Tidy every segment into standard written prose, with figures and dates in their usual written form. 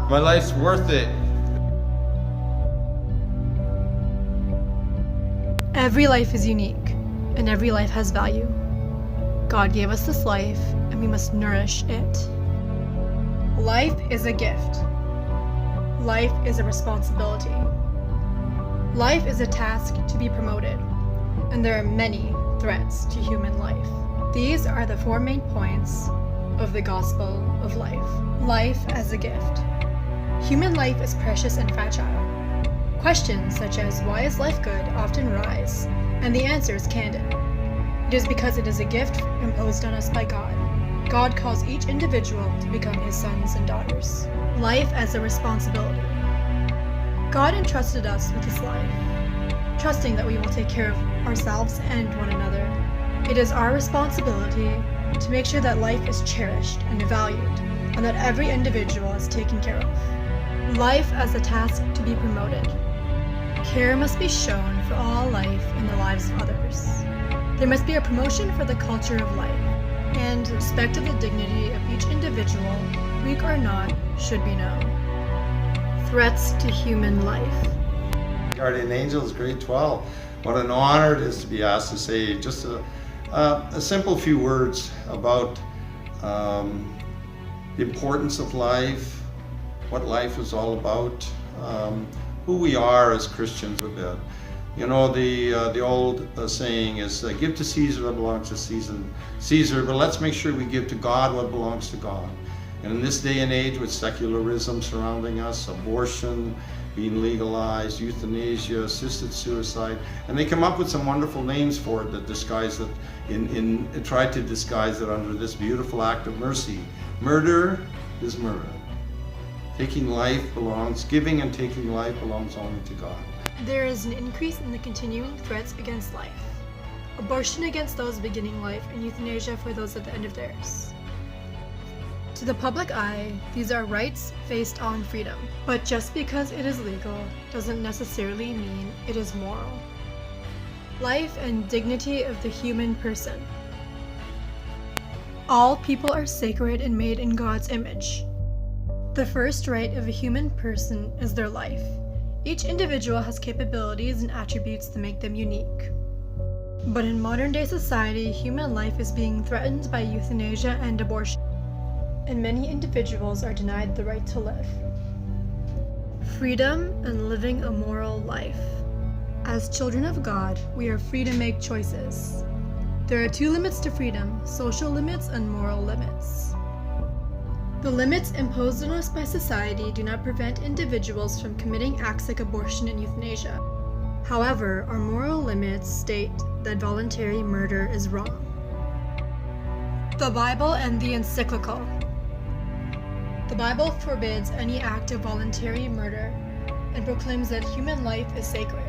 My life's worth it. Every life is unique, and every life has value. God gave us this life, and we must nourish it. Life is a gift. Life is a responsibility. Life is a task to be promoted, and there are many threats to human life. These are the 4 main points of the gospel of life. Life as a gift. Human life is precious and fragile. Questions such as why is life good often rise, and the answer is candid. It is because it is a gift imposed on us by God. God calls each individual to become his sons and daughters. Life as a responsibility. God entrusted us with his life, trusting that we will take care of ourselves and one another. It is our responsibility to make sure that life is cherished and valued, and that every individual is taken care of. Life as a task to be promoted. Care must be shown for all life in the lives of others. There must be a promotion for the culture of life, and respect of the dignity of each individual, weak or not, should be known. Threats to human life. Guardian Angels, grade 12. What an honor it is to be asked to say just a simple few words about the importance of life, what life is all about, who we are as Christians a bit. You know, the old saying is, give to Caesar what belongs to Caesar, but let's make sure we give to God what belongs to God. And in this day and age with secularism surrounding us, abortion being legalized, euthanasia, assisted suicide, and they come up with some wonderful names for it that disguise it, try to disguise it under this beautiful act of mercy. Murder is murder. Taking life belongs, giving and taking life belongs only to God. There is an increase in the continuing threats against life. Abortion against those beginning life, and euthanasia for those at the end of theirs. To the public eye, these are rights based on freedom. But just because it is legal doesn't necessarily mean it is moral. Life and dignity of the human person. All people are sacred and made in God's image. The first right of a human person is their life. Each individual has capabilities and attributes that make them unique. But in modern day society, human life is being threatened by euthanasia and abortion, and many individuals are denied the right to live. Freedom and living a moral life. As children of God, we are free to make choices. There are 2 limits to freedom: social limits and moral limits. The limits imposed on us by society do not prevent individuals from committing acts like abortion and euthanasia. However, our moral limits state that voluntary murder is wrong. The Bible and the encyclical. The Bible forbids any act of voluntary murder and proclaims that human life is sacred.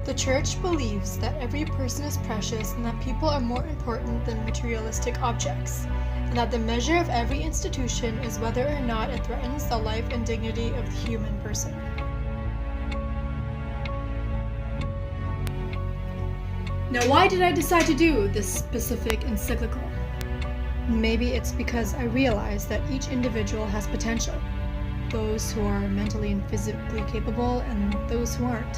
The Church believes that every person is precious and that people are more important than materialistic objects, and that the measure of every institution is whether or not it threatens the life and dignity of the human person. Now, why did I decide to do this specific encyclical? Maybe it's because I realize that each individual has potential. Those who are mentally and physically capable and those who aren't.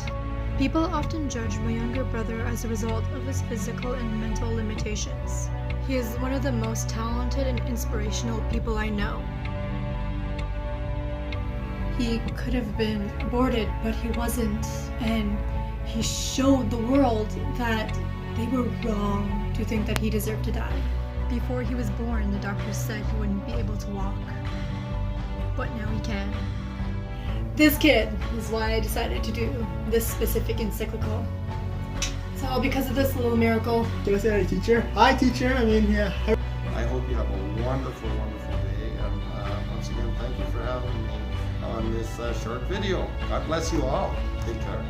People often judge my younger brother as a result of his physical and mental limitations. He is one of the most talented and inspirational people I know. He could have been aborted, but he wasn't, and he showed the world that they were wrong to think that he deserved to die. Before he was born, the doctors said he wouldn't be able to walk, but now he can. This kid is why I decided to do this specific encyclical. It's all because of this little miracle. Can I say hi, teacher? Hi, teacher. I mean, yeah. I hope you have a wonderful, wonderful day, and once again, thank you for having me on this short video. God bless you all. Take care.